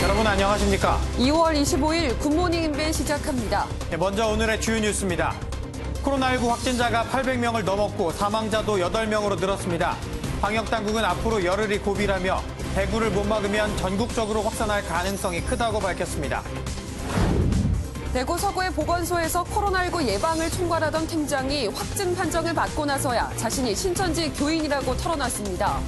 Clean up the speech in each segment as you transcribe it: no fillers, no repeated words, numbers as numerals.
여러분 안녕하십니까? 2월 25일 굿모닝 인벤 시작합니다. 먼저 오늘의 주요 뉴스입니다. 코로나19 확진자가 800명을 넘었고 사망자도 8명으로 늘었습니다. 방역당국은 앞으로 열흘이 고비라며 대구를 못 막으면 전국적으로 확산할 가능성이 크다고 밝혔습니다. 대구 서구의 보건소에서 코로나19 예방을 총괄하던 팀장이 확진 판정을 받고 나서야 자신이 신천지 교인이라고 털어놨습니다.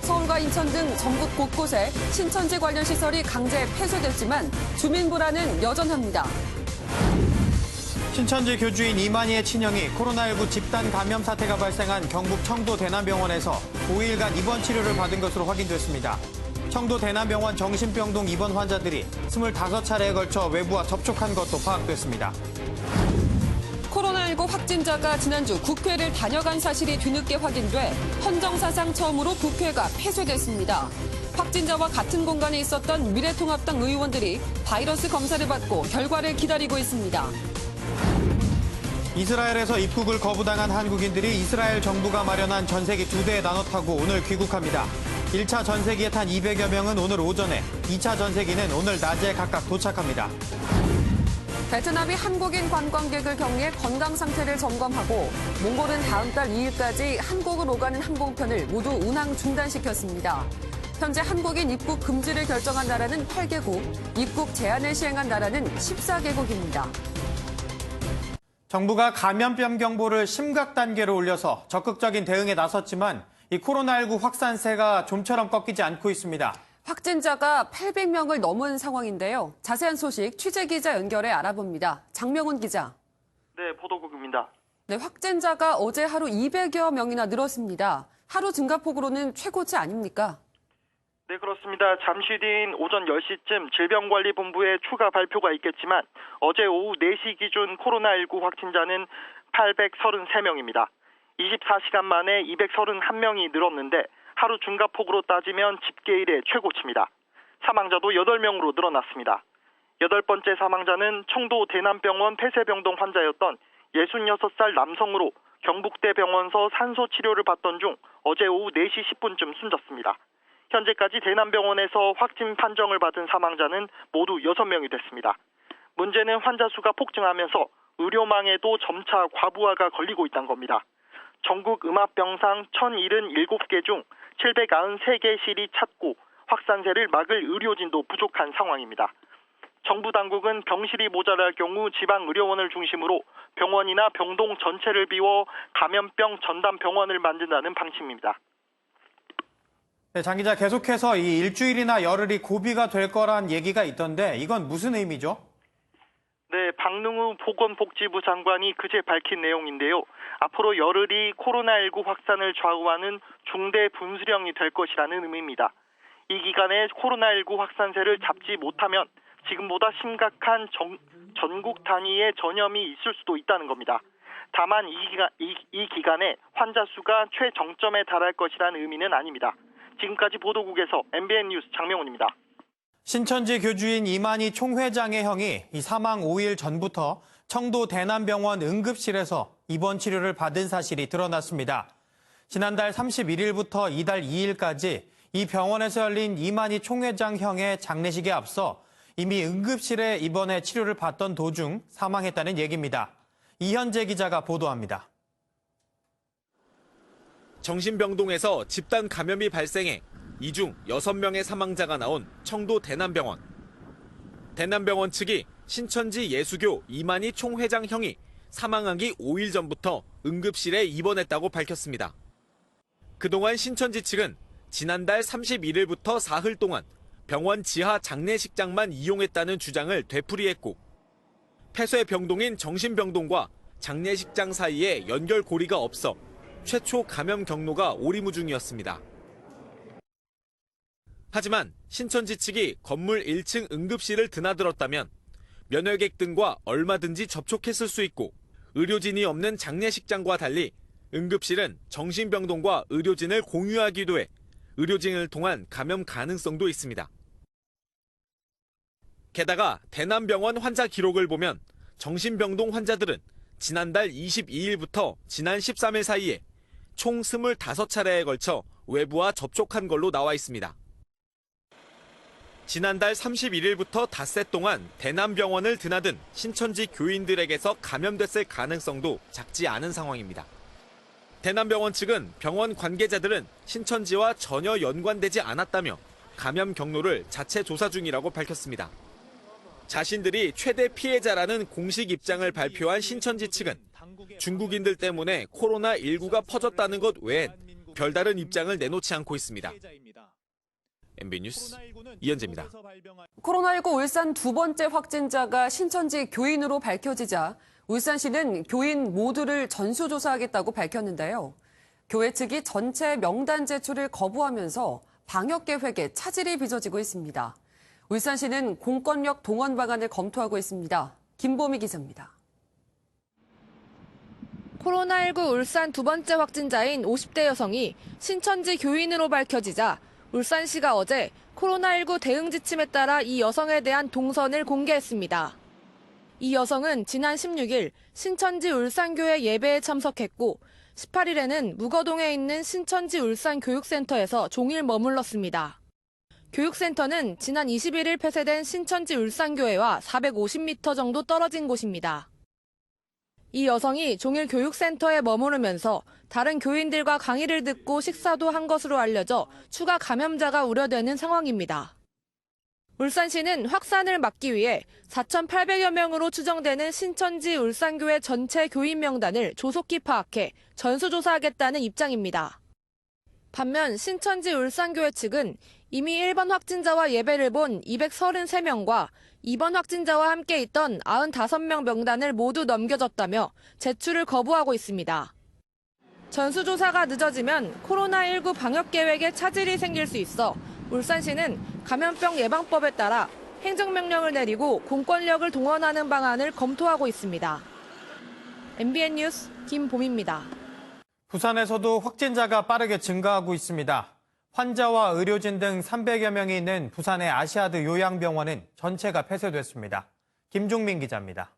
서울과 인천 등 전국 곳곳에 신천지 관련 시설이 강제 폐쇄됐지만 주민 불안은 여전합니다. 신천지 교주인 이만희의 친형이 코로나19 집단 감염 사태가 발생한 경북 청도 대남병원에서 5일간 입원 치료를 받은 것으로 확인됐습니다. 청도 대남병원 정신병동 입원 환자들이 25차례에 걸쳐 외부와 접촉한 것도 파악됐습니다. 코로나19 확진자가 지난주 국회를 다녀간 사실이 뒤늦게 확인돼 헌정사상 처음으로 국회가 폐쇄됐습니다. 확진자와 같은 공간에 있었던 미래통합당 의원들이 바이러스 검사를 받고 결과를 기다리고 있습니다. 이스라엘에서 입국을 거부당한 한국인들이 이스라엘 정부가 마련한 전세기 2대에 나눠 타고 오늘 귀국합니다. 1차 전세기에 탄 200여 명은 오늘 오전에, 2차 전세기는 오늘 낮에 각각 도착합니다. 베트남이 한국인 관광객을 격리해 건강 상태를 점검하고 몽골은 다음 달 2일까지 한국을 오가는 항공편을 모두 운항 중단시켰습니다. 현재 한국인 입국 금지를 결정한 나라는 8개국, 입국 제한을 시행한 나라는 14개국입니다. 정부가 감염병 경보를 심각 단계로 올려서 적극적인 대응에 나섰지만 이 코로나19 확산세가 좀처럼 꺾이지 않고 있습니다. 확진자가 800명을 넘은 상황인데요. 자세한 소식 취재기자 연결해 알아봅니다. 장명훈 기자. 네, 보도국입니다. 네, 확진자가 어제 하루 200여 명이나 늘었습니다. 하루 증가폭으로는 최고치 아닙니까? 네, 그렇습니다. 잠시 뒤인 오전 10시쯤 질병관리본부의 추가 발표가 있겠지만 어제 오후 4시 기준 코로나19 확진자는 833명입니다. 24시간 만에 231명이 늘었는데 하루 증가폭으로 따지면 집계 이래 최고치입니다. 사망자도 8명으로 늘어났습니다. 8번째 사망자는 청도 대남병원 폐쇄병동 환자였던 66살 남성으로 경북대병원서 산소 치료를 받던 중 어제 오후 4시 10분쯤 숨졌습니다. 현재까지 대남병원에서 확진 판정을 받은 사망자는 모두 6명이 됐습니다. 문제는 환자 수가 폭증하면서 의료망에도 점차 과부하가 걸리고 있다는 겁니다. 전국 음압병상 1077개 중 793개실이 찼고 확산세를 막을 의료진도 부족한 상황입니다. 정부 당국은 병실이 모자랄 경우 지방의료원을 중심으로 병원이나 병동 전체를 비워 감염병 전담 병원을 만든다는 방침입니다. 네, 장 기자, 계속해서 이 일주일이나 열흘이 고비가 될 거란 얘기가 있던데 이건 무슨 의미죠? 네, 박능우 보건복지부 장관이 그제 밝힌 내용인데요. 앞으로 열흘이 코로나19 확산을 좌우하는 중대 분수령이 될 것이라는 의미입니다. 이 기간에 코로나19 확산세를 잡지 못하면 지금보다 심각한 전국 단위의 전염이 있을 수도 있다는 겁니다. 다만 이 기간에 환자 수가 최정점에 달할 것이라는 의미는 아닙니다. 지금까지 보도국에서 MBN 뉴스 장명훈입니다. 신천지 교주인 이만희 총회장의 형이 이 사망 5일 전부터 청도 대남병원 응급실에서 입원 치료를 받은 사실이 드러났습니다. 지난달 31일부터 이달 2일까지 이 병원에서 열린 이만희 총회장 형의 장례식에 앞서 이미 응급실에 입원해 치료를 받던 도중 사망했다는 얘기입니다. 이현재 기자가 보도합니다. 정신병동에서 집단 감염이 발생해 이 중 6명의 사망자가 나온 청도 대남병원. 대남병원 측이 신천지 예수교 이만희 총회장 형이 사망하기 5일 전부터 응급실에 입원했다고 밝혔습니다. 그동안 신천지 측은 지난달 31일부터 사흘 동안 병원 지하 장례식장만 이용했다는 주장을 되풀이했고 폐쇄 병동인 정신병동과 장례식장 사이에 연결고리가 없어 최초 감염 경로가 오리무중이었습니다. 하지만 신천지 측이 건물 1층 응급실을 드나들었다면 면회객 등과 얼마든지 접촉했을 수 있고 의료진이 없는 장례식장과 달리 응급실은 정신병동과 의료진을 공유하기도 해 의료진을 통한 감염 가능성도 있습니다. 게다가 대남병원 환자 기록을 보면 정신병동 환자들은 지난달 22일부터 지난 13일 사이에 총 25차례에 걸쳐 외부와 접촉한 걸로 나와 있습니다. 지난달 31일부터 닷새 동안 대남병원을 드나든 신천지 교인들에게서 감염됐을 가능성도 작지 않은 상황입니다. 대남병원 측은 병원 관계자들은 신천지와 전혀 연관되지 않았다며 감염 경로를 자체 조사 중이라고 밝혔습니다. 자신들이 최대 피해자라는 공식 입장을 발표한 신천지 측은 중국인들 때문에 코로나19가 퍼졌다는 것 외엔 별다른 입장을 내놓지 않고 있습니다. MB 뉴스 이현재입니다. 코로나19 울산 두 번째 확진자가 신천지 교인으로 밝혀지자 울산시는 교인 모두를 전수조사하겠다고 밝혔는데요. 교회 측이 전체 명단 제출을 거부하면서 방역 계획에 차질이 빚어지고 있습니다. 울산시는 공권력 동원 방안을 검토하고 있습니다. 김보미 기자입니다. 코로나19 울산 두 번째 확진자인 50대 여성이 신천지 교인으로 밝혀지자 울산시가 어제 코로나19 대응 지침에 따라 이 여성에 대한 동선을 공개했습니다. 이 여성은 지난 16일 신천지 울산교회 예배에 참석했고 18일에는 무거동에 있는 신천지 울산교육센터에서 종일 머물렀습니다. 교육센터는 지난 21일 폐쇄된 신천지 울산교회와 450m 정도 떨어진 곳입니다. 이 여성이 종일 교육센터에 머무르면서 다른 교인들과 강의를 듣고 식사도 한 것으로 알려져 추가 감염자가 우려되는 상황입니다. 울산시는 확산을 막기 위해 4,800여 명으로 추정되는 신천지 울산교회 전체 교인 명단을 조속히 파악해 전수조사하겠다는 입장입니다. 반면 신천지 울산교회 측은 이미 1번 확진자와 예배를 본 233명과 2번 확진자와 함께 있던 95명 명단을 모두 넘겨줬다며 제출을 거부하고 있습니다. 전수조사가 늦어지면 코로나19 방역 계획에 차질이 생길 수 있어 울산시는 감염병 예방법에 따라 행정명령을 내리고 공권력을 동원하는 방안을 검토하고 있습니다. MBN 뉴스 김봄입니다. 부산에서도 확진자가 빠르게 증가하고 있습니다. 환자와 의료진 등 300여 명이 있는 부산의 아시아드 요양병원은 전체가 폐쇄됐습니다. 김종민 기자입니다.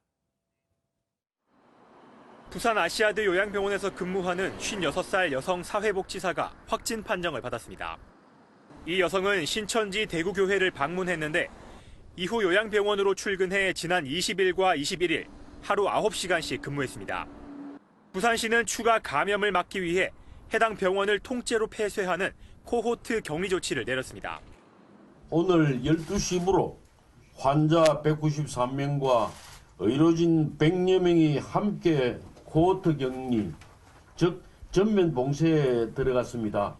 부산 아시아드 요양병원에서 근무하는 56살 여성 사회복지사가 확진 판정을 받았습니다. 이 여성은 신천지 대구교회를 방문했는데 이후 요양병원으로 출근해 지난 20일과 21일 하루 9시간씩 근무했습니다. 부산시는 추가 감염을 막기 위해 해당 병원을 통째로 폐쇄하는 코호트 격리 조치를 내렸습니다. 오늘 12시부로 환자 193명과 의료진 100여 명이 함께 코호트 격리, 즉 전면 봉쇄에 들어갔습니다.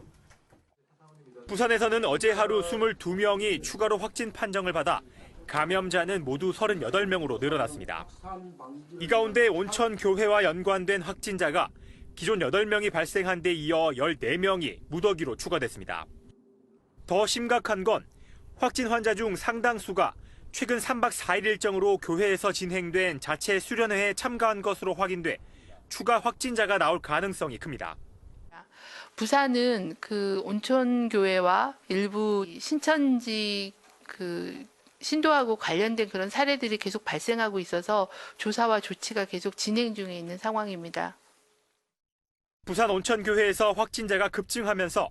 부산에서는 어제 하루 22명이 추가로 확진 판정을 받아 감염자는 모두 38명으로 늘어났습니다. 이 가운데 온천교회와 연관된 확진자가 기존 8명이 발생한 데 이어 14명이 무더기로 추가됐습니다. 더 심각한 건 확진 환자 중 상당수가 최근 3박 4일 일정으로 교회에서 진행된 자체 수련회에 참가한 것으로 확인돼 추가 확진자가 나올 가능성이 큽니다. 부산은 그 온천교회와 일부 신천지 신도하고 관련된 그런 사례들이 계속 발생하고 있어서 조사와 조치가 계속 진행 중에 있는 상황입니다. 부산 온천교회에서 확진자가 급증하면서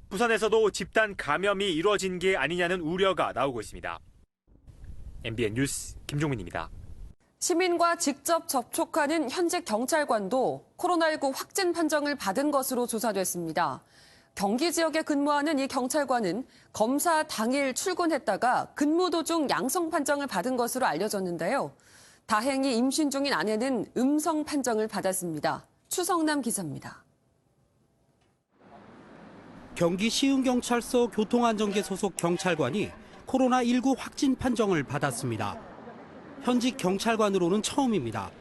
부산에서도 집단 감염이 이루어진 게 아니냐는 우려가 나오고 있습니다. MBN 뉴스 김종민입니다. 시민과 직접 접촉하는 현직 경찰관도 코로나19 확진 판정을 받은 것으로 조사됐습니다. 경기 지역에 근무하는 이 경찰관은 검사 당일 출근했다가 근무 도중 양성 판정을 받은 것으로 알려졌는데요. 다행히 임신 중인 아내는 음성 판정을 받았습니다. 추성남 기자입니다. 경기 시흥경찰서 교통안전계 소속 경찰관이 코로나19 확진 판정을 받았습니다. 현직 경찰관으로는 처음입니다.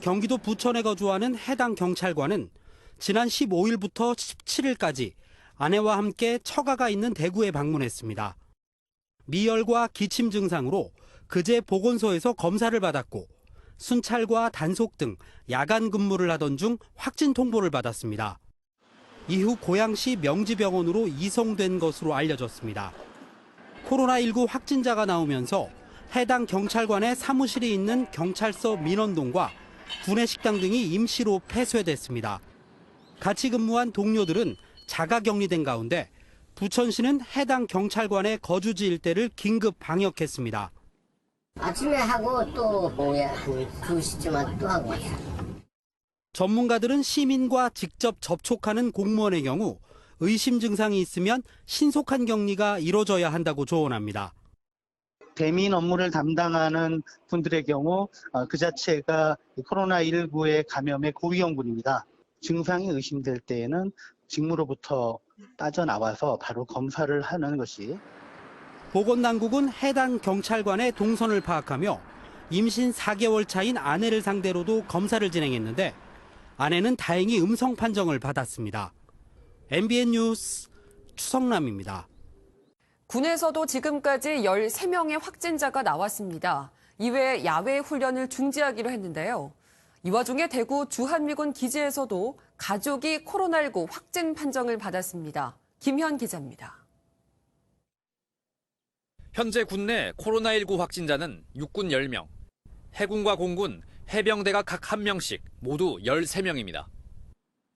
경기도 부천에 거주하는 해당 경찰관은 지난 15일부터 17일까지 아내와 함께 처가가 있는 대구에 방문했습니다. 미열과 기침 증상으로 그제 보건소에서 검사를 받았고 순찰과 단속 등 야간 근무를 하던 중 확진 통보를 받았습니다. 이후 고양시 명지병원으로 이송된 것으로 알려졌습니다. 코로나19 확진자가 나오면서 해당 경찰관의 사무실이 있는 경찰서 민원동과 구내식당 등이 임시로 폐쇄됐습니다. 같이 근무한 동료들은 자가격리된 가운데 부천시는 해당 경찰관의 거주지 일대를 긴급 방역했습니다. 아침에 하고 또 오후에 한 2시쯤 또 하고 왔어요. 전문가들은 시민과 직접 접촉하는 공무원의 경우 의심 증상이 있으면 신속한 격리가 이뤄져야 한다고 조언합니다. 대민 업무를 담당하는 분들의 경우 그 자체가 코로나19의 감염의 고위험군입니다. 증상이 의심될 때에는 직무로부터 빠져나와서 바로 검사를 하는 것이. 보건당국은 해당 경찰관의 동선을 파악하며 임신 4개월 차인 아내를 상대로도 검사를 진행했는데 아내는 다행히 음성 판정을 받았습니다. MBN 뉴스 추성남입니다. 군에서도 지금까지 13명의 확진자가 나왔습니다. 이외에 야외 훈련을 중지하기로 했는데요. 이 와중에 대구 주한미군 기지에서도 가족이 코로나19 확진 판정을 받았습니다. 김현 기자입니다. 현재 국내 코로나19 확진자는 육군 10명, 해군과 공군, 해병대가 각 1명씩 모두 13명입니다.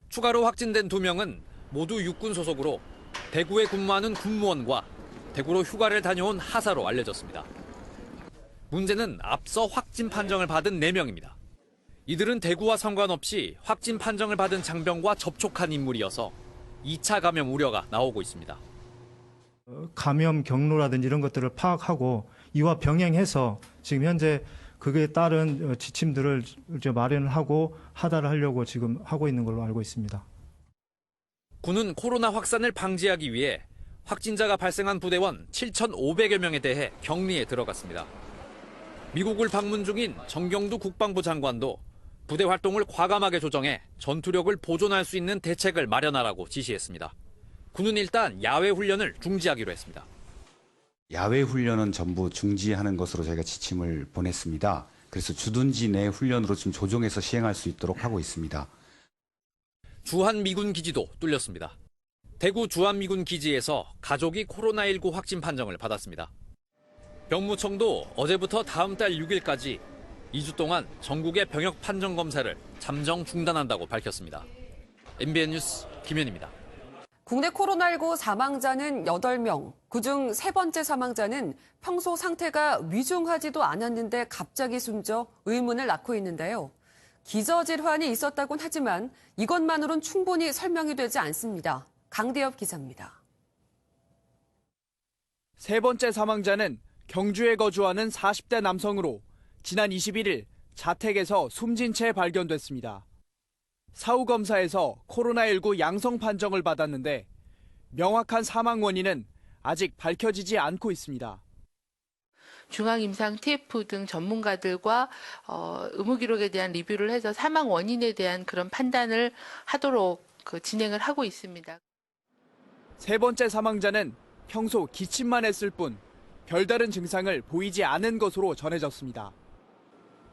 추가로 확진된 2명은 모두 육군 소속으로 대구에 근무하는 군무원과 대구로 휴가를 다녀온 하사로 알려졌습니다. 문제는 앞서 확진 판정을 받은 4명입니다. 이들은 대구와 상관없이 확진 판정을 받은 장병과 접촉한 인물이어서 2차 감염 우려가 나오고 있습니다. 감염 경로라든지 이런 것들을 파악하고 이와 병행해서 지금 현재 그에 따른 지침들을 이제 마련을 하고 하달을 하려고 지금 하고 있는 걸로 알고 있습니다. 군은 코로나 확산을 방지하기 위해 확진자가 발생한 부대원 7,500여 명에 대해 격리에 들어갔습니다. 미국을 방문 중인 정경두 국방부 장관도 부대 활동을 과감하게 조정해 전투력을 보존할 수 있는 대책을 마련하라고 지시했습니다. 군은 일단 야외 훈련을 중지하기로 했습니다. 야외 훈련은 전부 중지하는 것으로 저희가 지침을 보냈습니다. 그래서 주둔지 내 훈련으로 지금 조정해서 시행할 수 있도록 하고 있습니다. 주한미군 기지도 뚫렸습니다. 대구 주한미군 기지에서 가족이 코로나19 확진 판정을 받았습니다. 병무청도 어제부터 다음 달 6일까지 2주 동안 전국의 병역 판정 검사를 잠정 중단한다고 밝혔습니다. MBN 뉴스 김현입니다. 국내 코로나19 사망자는 8명, 그중 세 번째 사망자는 평소 상태가 위중하지도 않았는데 갑자기 숨져 의문을 낳고 있는데요. 기저질환이 있었다곤 하지만 이것만으론 충분히 설명이 되지 않습니다. 강대엽 기자입니다. 세 번째 사망자는 경주에 거주하는 40대 남성으로 지난 21일 자택에서 숨진 채 발견됐습니다. 사후 검사에서 코로나19 양성 판정을 받았는데 명확한 사망 원인은 아직 밝혀지지 않고 있습니다. 중앙임상 TF 등 전문가들과 의무 기록에 대한 리뷰를 해서 사망 원인에 대한 그런 판단을 하도록 진행을 하고 있습니다. 세 번째 사망자는 평소 기침만 했을 뿐 별다른 증상을 보이지 않은 것으로 전해졌습니다.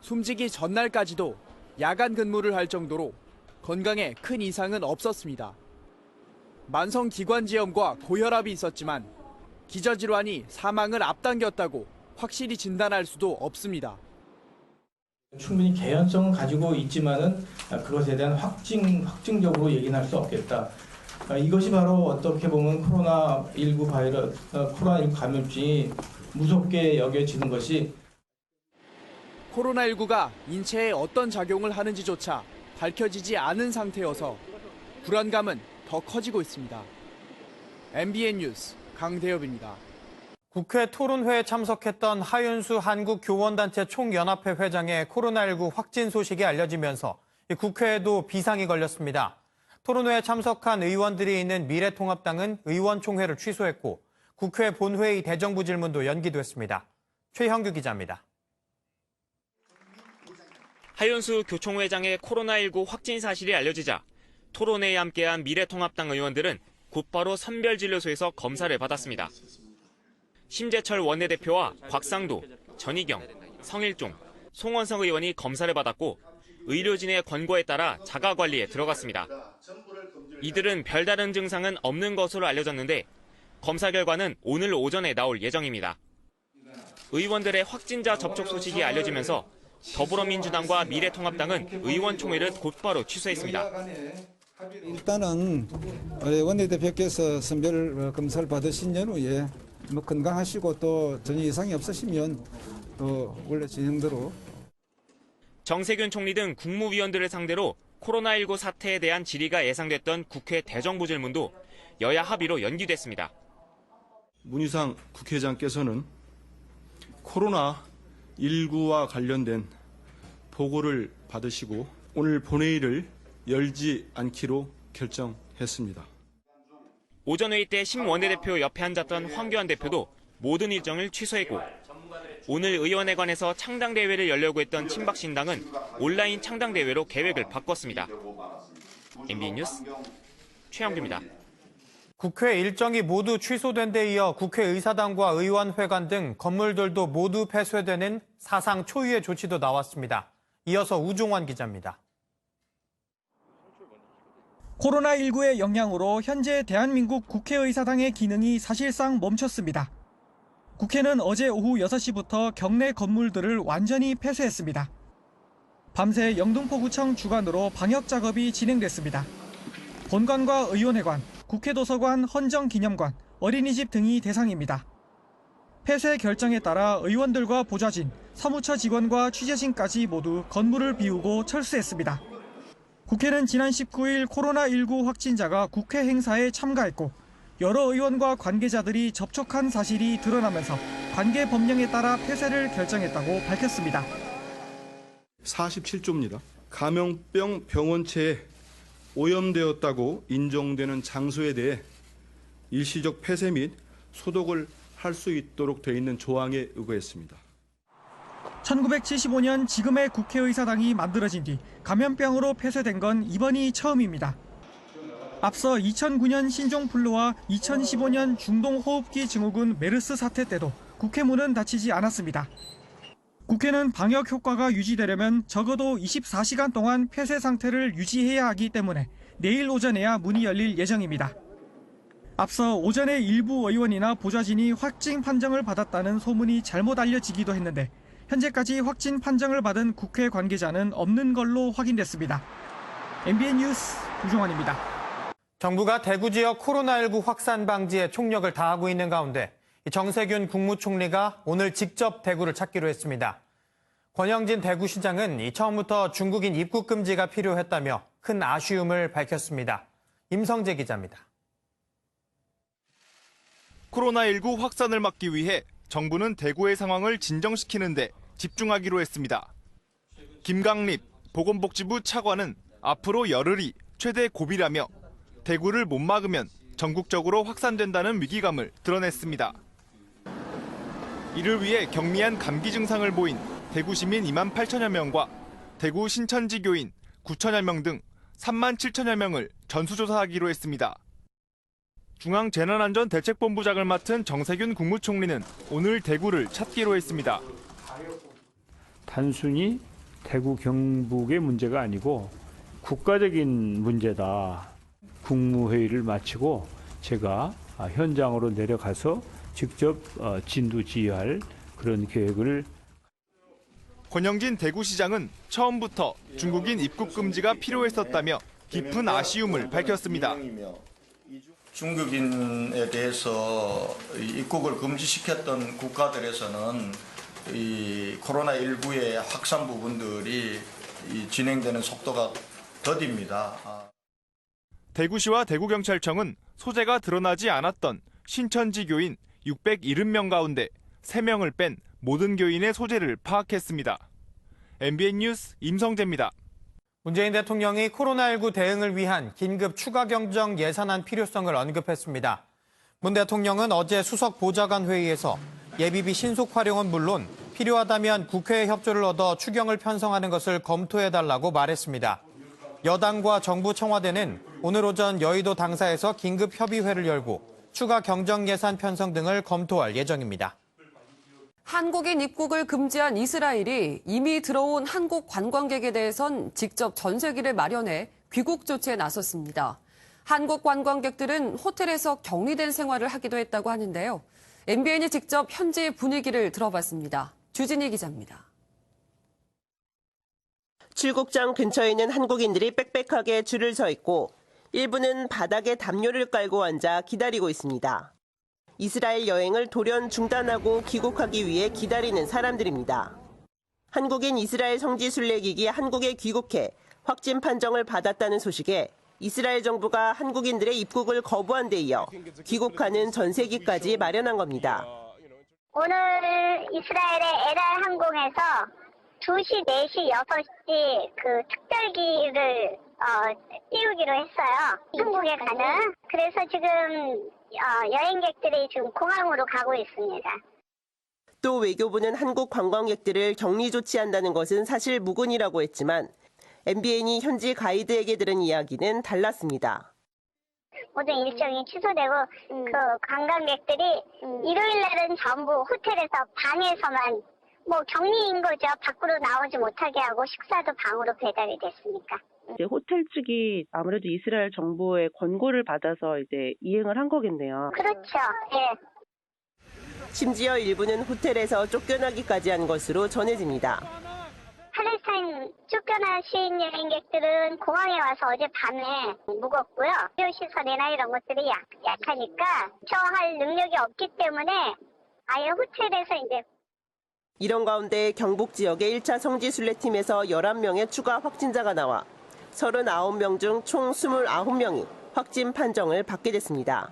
숨지기 전날까지도 야간 근무를 할 정도로 건강에 큰 이상은 없었습니다. 만성기관지염과 고혈압이 있었지만 기저질환이 사망을 앞당겼다고 확실히 진단할 수도 없습니다. 충분히 개연성은 가지고 있지만은 그것에 대한 확증적으로 얘기는 할 수 없겠다. 이것이 바로 어떻게 보면 코로나19 감염증이 무섭게 여겨지는 것이 코로나19가 인체에 어떤 작용을 하는지조차 밝혀지지 않은 상태여서 불안감은 더 커지고 있습니다. MBN 뉴스 강대엽입니다. 국회 토론회에 참석했던 하윤수 한국교원단체 총연합회 회장의 코로나19 확진 소식이 알려지면서 국회에도 비상이 걸렸습니다. 토론회에 참석한 의원들이 있는 미래통합당은 의원총회를 취소했고 국회 본회의 대정부 질문도 연기됐습니다. 최형규 기자입니다. 하윤수 교총회장의 코로나19 확진 사실이 알려지자 토론회에 함께한 미래통합당 의원들은 곧바로 선별진료소에서 검사를 받았습니다. 심재철 원내대표와 곽상도, 전희경, 성일종, 송원석 의원이 검사를 받았고 의료진의 권고에 따라 자가관리에 들어갔습니다. 이들은 별다른 증상은 없는 것으로 알려졌는데 검사 결과는 오늘 오전에 나올 예정입니다. 의원들의 확진자 접촉 소식이 알려지면서 더불어민주당과 미래통합당은 의원총회를 곧바로 취소했습니다. 일단은 원내대표께서 선별 검사를 받으신 연후에 건강하시고 또 전혀 이상이 없으시면 또 원래 진행대로. 정세균 총리 등 국무위원들을 상대로 코로나19 사태에 대한 질의가 예상됐던 국회 대정부 질문도 여야 합의로 연기됐습니다. 문희상 국회의장께서는 코로나19와 관련된 보고를 받으시고 오늘 본회의를 열지 않기로 결정했습니다. 오전 회의 때 심 원내대표 옆에 앉았던 황교안 대표도 모든 일정을 취소했고 오늘 의원회관에서 창당대회를 열려고 했던 친박신당은 온라인 창당대회로 계획을 바꿨습니다. MBN 뉴스 최영규입니다. 국회 일정이 모두 취소된 데 이어 국회의사당과 의원회관 등 건물들도 모두 폐쇄되는 사상 초유의 조치도 나왔습니다. 이어서 우종환 기자입니다. 코로나19의 영향으로 현재 대한민국 국회의사당의 기능이 사실상 멈췄습니다. 국회는 어제 오후 6시부터 경내 건물들을 완전히 폐쇄했습니다. 밤새 영등포구청 주관으로 방역 작업이 진행됐습니다. 본관과 의원회관, 국회도서관, 헌정기념관, 어린이집 등이 대상입니다. 폐쇄 결정에 따라 의원들과 보좌진, 사무처 직원과 취재진까지 모두 건물을 비우고 철수했습니다. 국회는 지난 19일 코로나19 확진자가 국회 행사에 참가했고 여러 의원과 관계자들이 접촉한 사실이 드러나면서 관계 법령에 따라 폐쇄를 결정했다고 밝혔습니다. 47조입니다. 감염병 병원체에 오염되었다고 인정되는 장소에 대해 일시적 폐쇄 및 소독을 할 수 있도록 되어 있는 조항에 의거했습니다. 1975년 지금의 국회의사당이 만들어진 뒤 감염병으로 폐쇄된 건 이번이 처음입니다. 앞서 2009년 신종플루와 2015년 중동호흡기 증후군 메르스 사태 때도 국회 문은 닫히지 않았습니다. 국회는 방역 효과가 유지되려면 적어도 24시간 동안 폐쇄 상태를 유지해야 하기 때문에 내일 오전에야 문이 열릴 예정입니다. 앞서 오전에 일부 의원이나 보좌진이 확진 판정을 받았다는 소문이 잘못 알려지기도 했는데 현재까지 확진 판정을 받은 국회 관계자는 없는 걸로 확인됐습니다. MBN 뉴스 우종환입니다. 정부가 대구 지역 코로나19 확산 방지에 총력을 다하고 있는 가운데 정세균 국무총리가 오늘 직접 대구를 찾기로 했습니다. 권영진 대구시장은 처음부터 중국인 입국 금지가 필요했다며 큰 아쉬움을 밝혔습니다. 임성재 기자입니다. 코로나19 확산을 막기 위해 정부는 대구의 상황을 진정시키는 데 집중하기로 했습니다. 김강립 보건복지부 차관은 앞으로 열흘이 최대 고비라며 대구를 못 막으면 전국적으로 확산된다는 위기감을 드러냈습니다. 이를 위해 경미한 감기 증상을 보인 대구 시민 2만 8천여 명과 대구 신천지 교인 9천여 명 등 3만 7천여 명을 전수조사하기로 했습니다. 중앙재난안전대책본부장을 맡은 정세균 국무총리는 오늘 대구를 찾기로 했습니다. 단순히 대구 경북의 문제가 아니고 국가적인 문제다. 국무회의를 마치고 제가 현장으로 내려가서 직접 진두지휘할 그런 계획을. 권영진 대구시장은 처음부터 중국인 입국 금지가 필요했었다며 깊은 아쉬움을 밝혔습니다. 중국인에 대해서 입국을 금지시켰던 국가들에서는 이 코로나19의 확산 부분들이 진행되는 속도가 더딥니다. 대구시와 대구경찰청은 소재가 드러나지 않았던 신천지 교인 670명 가운데 3명을 뺀 모든 교인의 소재를 파악했습니다. MBN 뉴스 임성재입니다. 문재인 대통령이 코로나19 대응을 위한 긴급 추가 경정 예산안 필요성을 언급했습니다. 문 대통령은 어제 수석 보좌관 회의에서 예비비 신속 활용은 물론 필요하다면 국회의 협조를 얻어 추경을 편성하는 것을 검토해달라고 말했습니다. 여당과 정부 청와대는 오늘 오전 여의도 당사에서 긴급 협의회를 열고 추가 경정 예산 편성 등을 검토할 예정입니다. 한국인 입국을 금지한 이스라엘이 이미 들어온 한국 관광객에 대해선 직접 전세기를 마련해 귀국 조치에 나섰습니다. 한국 관광객들은 호텔에서 격리된 생활을 하기도 했다고 하는데요. MBN이 직접 현지 분위기를 들어봤습니다. 주진희 기자입니다. 출국장 근처에 있는 한국인들이 빽빽하게 줄을 서 있고 일부는 바닥에 담요를 깔고 앉아 기다리고 있습니다. 이스라엘 여행을 돌연 중단하고 귀국하기 위해 기다리는 사람들입니다. 한국인 이스라엘 성지 순례객이 한국에 귀국해 확진 판정을 받았다는 소식에 이스라엘 정부가 한국인들의 입국을 거부한 데 이어 귀국하는 전세기까지 마련한 겁니다. 오늘 이스라엘의 에랄 항공에서 2시, 4시, 6시 그 특별기를 띄우기로 했어요. 한국에 가는. 그래서 지금 여행객들이 지금 공항으로 가고 있습니다. 또 외교부는 한국 관광객들을 격리 조치한다는 것은 사실 무근이라고 했지만 MBN이 현지 가이드에게 들은 이야기는 달랐습니다. 모든 일정이 취소되고 그 관광객들이 일요일 날은 전부 호텔에서 방에서만 격리인 거죠. 밖으로 나오지 못하게 하고 식사도 방으로 배달이 됐으니까. 이제 호텔 측이 아무래도 이스라엘 정부의 권고를 받아서 이제 이행을 한 거겠네요. 그렇죠. 예. 심지어 일부는 호텔에서 쫓겨나기까지 한 것으로 전해집니다. 팔레스타인 쫓겨나신 여행객들은 공항에 와서 어젯밤에 묵었고요. 의료시설이나 이런 것들이 약하니까 처할 능력이 없기 때문에 아예 호텔에서 이제. 이런 가운데 경북 지역의 1차 성지 순례팀에서 11명의 추가 확진자가 나와 39명 중 총 29명이 확진 판정을 받게 됐습니다.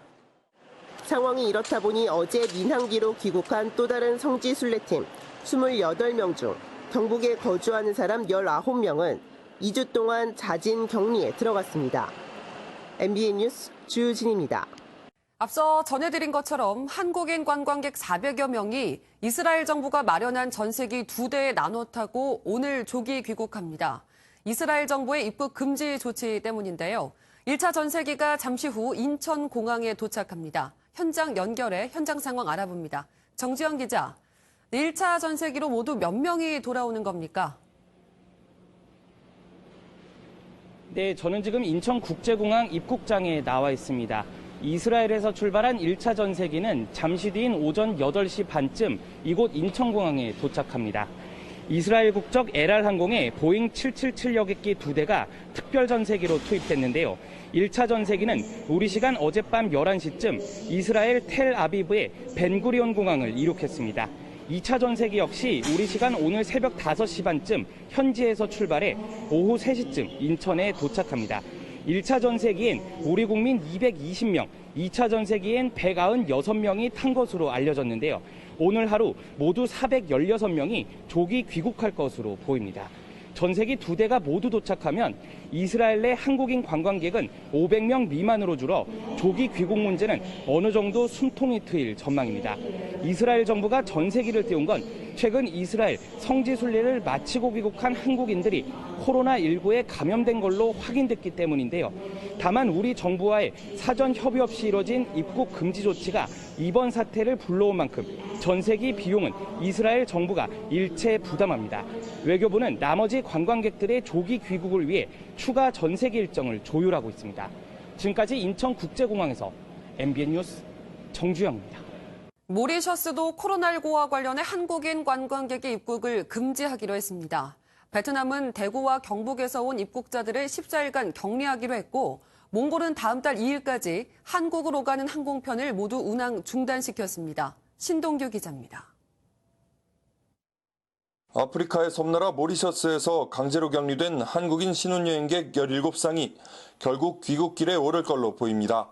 상황이 이렇다 보니 어제 민항기로 귀국한 또 다른 성지 순례팀 28명 중 경북에 거주하는 사람 19명은 2주 동안 자진 격리에 들어갔습니다. MBN 뉴스 주유진입니다. 앞서 전해드린 것처럼 한국인 관광객 400여 명이 이스라엘 정부가 마련한 전세기 2대에 나눠 타고 오늘 조기 귀국합니다. 이스라엘 정부의 입국 금지 조치 때문인데요. 1차 전세기가 잠시 후 인천공항에 도착합니다. 현장 연결해 현장 상황 알아봅니다. 정지영 기자, 1차 전세기로 모두 몇 명이 돌아오는 겁니까? 네, 저는 지금 인천국제공항 입국장에 나와 있습니다. 이스라엘에서 출발한 1차 전세기는 잠시 뒤인 오전 8시 반쯤 이곳 인천공항에 도착합니다. 이스라엘 국적 에랄 항공의 보잉 777 여객기 2대가 특별 전세기로 투입됐는데요. 1차 전세기는 우리 시간 어젯밤 11시쯤 이스라엘 텔아비브의 벤구리온 공항을 이륙했습니다. 2차 전세기 역시 우리 시간 오늘 새벽 5시 반쯤 현지에서 출발해 오후 3시쯤 인천에 도착합니다. 1차 전세기엔 우리 국민 220명, 2차 전세기엔 196명이 탄 것으로 알려졌는데요. 오늘 하루 모두 416명이 조기 귀국할 것으로 보입니다. 전세기 2대가 모두 도착하면 이스라엘 내 한국인 관광객은 500명 미만으로 줄어 조기 귀국 문제는 어느 정도 숨통이 트일 전망입니다. 이스라엘 정부가 전세기를 띄운 건 최근 이스라엘 성지 순례를 마치고 귀국한 한국인들이 코로나19에 감염된 걸로 확인됐기 때문인데요. 다만 우리 정부와의 사전 협의 없이 이뤄진 입국 금지 조치가 이번 사태를 불러온 만큼 전세기 비용은 이스라엘 정부가 일체 부담합니다. 외교부는 나머지 관광객들의 조기 귀국을 위해 추가 전세기 일정을 조율하고 있습니다. 지금까지 인천국제공항에서 MBN 뉴스 정주영입니다. 모리셔스도 코로나19와 관련해 한국인 관광객의 입국을 금지하기로 했습니다. 베트남은 대구와 경북에서 온 입국자들을 14일간 격리하기로 했고, 몽골은 다음 달 2일까지 한국으로 가는 항공편을 모두 운항 중단시켰습니다. 신동규 기자입니다. 아프리카의 섬나라 모리셔스에서 강제로 격리된 한국인 신혼여행객 17쌍이 결국 귀국길에 오를 걸로 보입니다.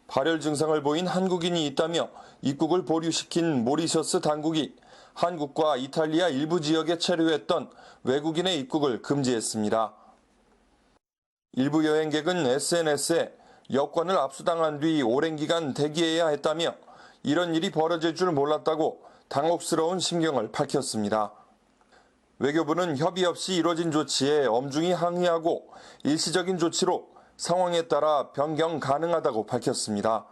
발열 증상을 보인 한국인이 있다며 입국을 보류시킨 모리셔스 당국이 한국과 이탈리아 일부 지역에 체류했던 외국인의 입국을 금지했습니다. 일부 여행객은 SNS에 여권을 압수당한 뒤 오랜 기간 대기해야 했다며 이런 일이 벌어질 줄 몰랐다고 당혹스러운 심경을 밝혔습니다. 외교부는 협의 없이 이뤄진 조치에 엄중히 항의하고 일시적인 조치로 상황에 따라 변경 가능하다고 밝혔습니다.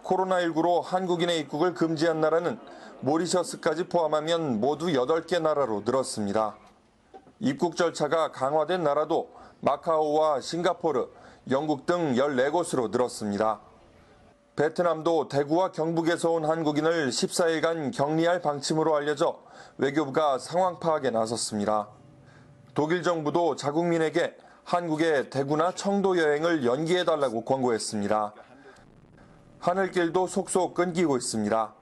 코로나19로 한국인의 입국을 금지한 나라는 모리셔스까지 포함하면 모두 8개 나라로 늘었습니다. 입국 절차가 강화된 나라도 마카오와 싱가포르, 영국 등 14곳으로 늘었습니다. 베트남도 대구와 경북에서 온 한국인을 14일간 격리할 방침으로 알려져 외교부가 상황 파악에 나섰습니다. 독일 정부도 자국민에게 한국의 대구나 청도 여행을 연기해달라고 권고했습니다. 하늘길도 속속 끊기고 있습니다.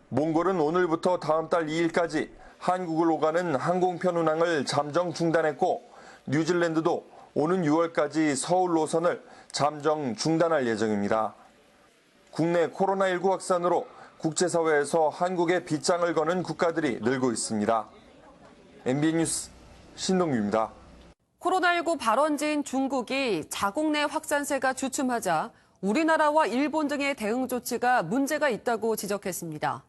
몽골은 오늘부터 다음 달 2일까지 한국을 오가는 항공편 운항을 잠정 중단했고 뉴질랜드도 오는 6월까지 서울 노선을 잠정 중단할 예정입니다. 국내 코로나19 확산으로 국제사회에서 한국에 빗장을 거는 국가들이 늘고 있습니다. MBN 뉴스 신동규입니다. 코로나19 발원지인 중국이 자국 내 확산세가 주춤하자 우리나라와 일본 등의 대응 조치가 문제가 있다고 지적했습니다.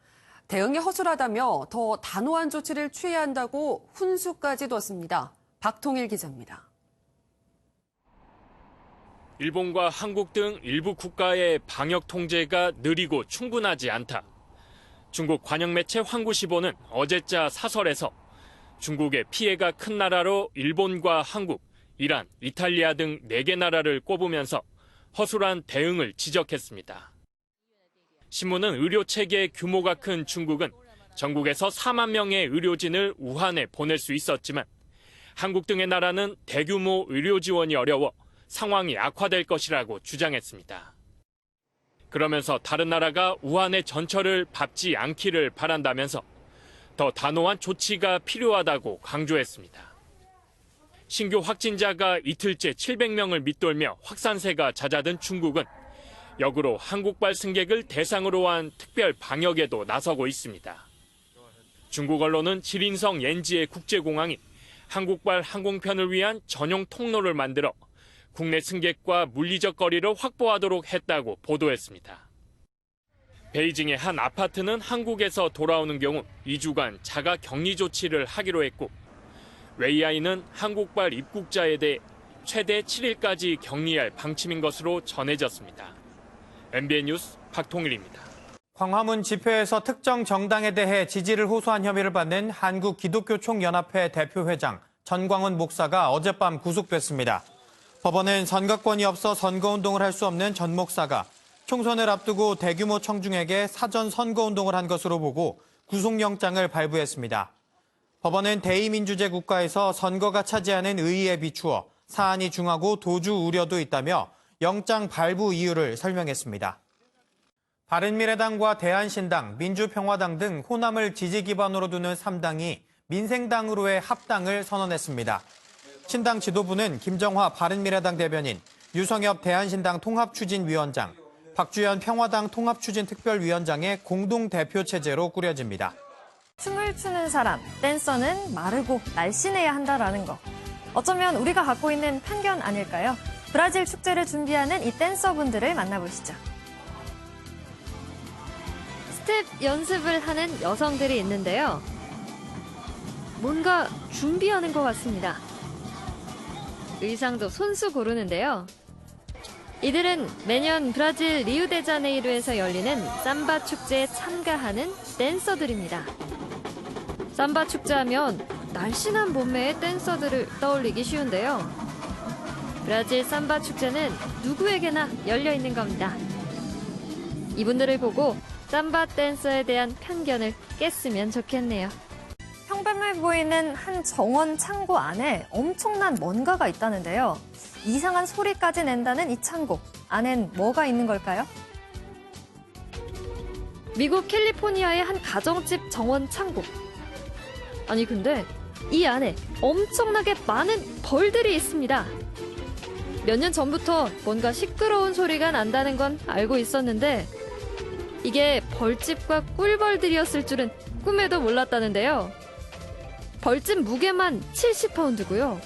대응이 허술하다며 더 단호한 조치를 취해야 한다고 훈수까지 뒀습니다. 박통일 기자입니다. 일본과 한국 등 일부 국가의 방역 통제가 느리고 충분하지 않다. 중국 관영 매체 환구시보는 어제자 사설에서 중국의 피해가 큰 나라로 일본과 한국, 이란, 이탈리아 등 4개 나라를 꼽으면서 허술한 대응을 지적했습니다. 신문은 의료 체계의 규모가 큰 중국은 전국에서 4만 명의 의료진을 우한에 보낼 수 있었지만 한국 등의 나라는 대규모 의료 지원이 어려워 상황이 악화될 것이라고 주장했습니다. 그러면서 다른 나라가 우한의 전철을 밟지 않기를 바란다면서 더 단호한 조치가 필요하다고 강조했습니다. 신규 확진자가 이틀째 700명을 밑돌며 확산세가 잦아든 중국은 역으로 한국발 승객을 대상으로 한 특별 방역에도 나서고 있습니다. 중국 언론은 지린성 옌지의 국제공항이 한국발 항공편을 위한 전용 통로를 만들어 국내 승객과 물리적 거리를 확보하도록 했다고 보도했습니다. 베이징의 한 아파트는 한국에서 돌아오는 경우 2주간 자가 격리 조치를 하기로 했고 웨이아이는 한국발 입국자에 대해 최대 7일까지 격리할 방침인 것으로 전해졌습니다. MBN 뉴스 박통일입니다. 광화문 집회에서 특정 정당에 대해 지지를 호소한 혐의를 받는 한국기독교총연합회 대표회장 전광훈 목사가 어젯밤 구속됐습니다. 법원은 선거권이 없어 선거운동을 할 수 없는 전 목사가 총선을 앞두고 대규모 청중에게 사전 선거운동을 한 것으로 보고 구속영장을 발부했습니다. 법원은 대의민주제 국가에서 선거가 차지하는 의의에 비추어 사안이 중하고 도주 우려도 있다며 영장 발부 이유를 설명했습니다. 바른미래당과 대한신당, 민주평화당 등 호남을 지지 기반으로 두는 3당이 민생당으로의 합당을 선언했습니다. 신당 지도부는 김정화 바른미래당 대변인, 유성엽 대한신당 통합추진위원장, 박주현 평화당 통합추진특별위원장의 공동대표 체제로 꾸려집니다. 춤을 추는 사람, 댄서는 마르고 날씬해야 한다라는 거. 어쩌면 우리가 갖고 있는 편견 아닐까요? 브라질 축제를 준비하는 이 댄서분들을 만나보시죠. 스텝 연습을 하는 여성들이 있는데요. 뭔가 준비하는 것 같습니다. 의상도 손수 고르는데요. 이들은 매년 브라질 리우데자네이루에서 열리는 삼바 축제에 참가하는 댄서들입니다. 삼바 축제하면 날씬한 몸매의 댄서들을 떠올리기 쉬운데요. 브라질 삼바 축제는 누구에게나 열려 있는 겁니다. 이분들을 보고 삼바 댄서에 대한 편견을 깼으면 좋겠네요. 평범해 보이는 한 정원 창고 안에 엄청난 뭔가가 있다는데요. 이상한 소리까지 낸다는 이 창고. 안엔 뭐가 있는 걸까요? 미국 캘리포니아의 한 가정집 정원 창고. 아니 근데 이 안에 엄청나게 많은 벌들이 있습니다. 몇 년 전부터 뭔가 시끄러운 소리가 난다는 건 알고 있었는데 이게 벌집과 꿀벌들이었을 줄은 꿈에도 몰랐다는데요. 벌집 무게만 70파운드고요.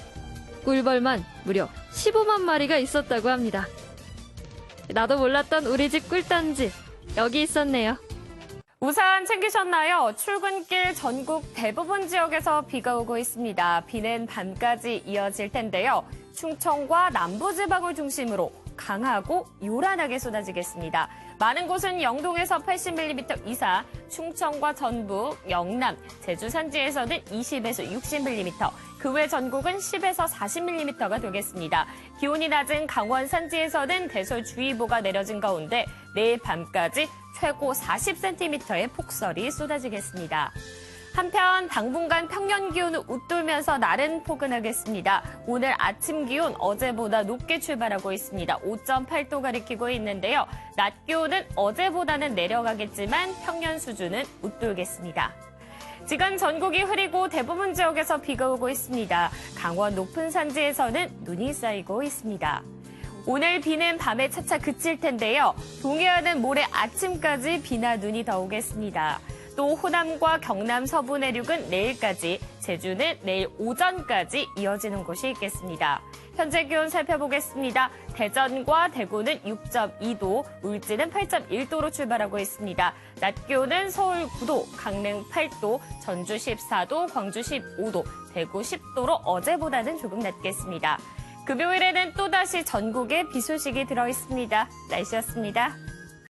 꿀벌만 무려 15만 마리가 있었다고 합니다. 나도 몰랐던 우리 집 꿀단지 여기 있었네요. 우산 챙기셨나요? 출근길 전국 대부분 지역에서 비가 오고 있습니다. 비는 밤까지 이어질 텐데요. 충청과 남부지방을 중심으로 강하고 요란하게 쏟아지겠습니다. 많은 곳은 영동에서 80mm 이상, 충청과 전북, 영남, 제주 산지에서는 20에서 60mm, 그 외 전국은 10에서 40mm가 되겠습니다. 기온이 낮은 강원 산지에서는 대설주의보가 내려진 가운데 내일 밤까지 최고 40cm의 폭설이 쏟아지겠습니다. 한편 당분간 평년 기온을 웃돌면서 날은 포근하겠습니다. 오늘 아침 기온 어제보다 높게 출발하고 있습니다. 5.8도 가리키고 있는데요. 낮 기온은 어제보다는 내려가겠지만 평년 수준은 웃돌겠습니다. 지금 전국이 흐리고 대부분 지역에서 비가 오고 있습니다. 강원 높은 산지에서는 눈이 쌓이고 있습니다. 오늘 비는 밤에 차차 그칠 텐데요. 동해안은 모레 아침까지 비나 눈이 더 오겠습니다. 또 호남과 경남 서부 내륙은 내일까지, 제주는 내일 오전까지 이어지는 곳이 있겠습니다. 현재 기온 살펴보겠습니다. 대전과 대구는 6.2도, 울진은 8.1도로 출발하고 있습니다. 낮 기온은 서울 9도, 강릉 8도, 전주 14도, 광주 15도, 대구 10도로 어제보다는 조금 낮겠습니다. 금요일에는 또다시 전국에 비 소식이 들어있습니다. 날씨였습니다.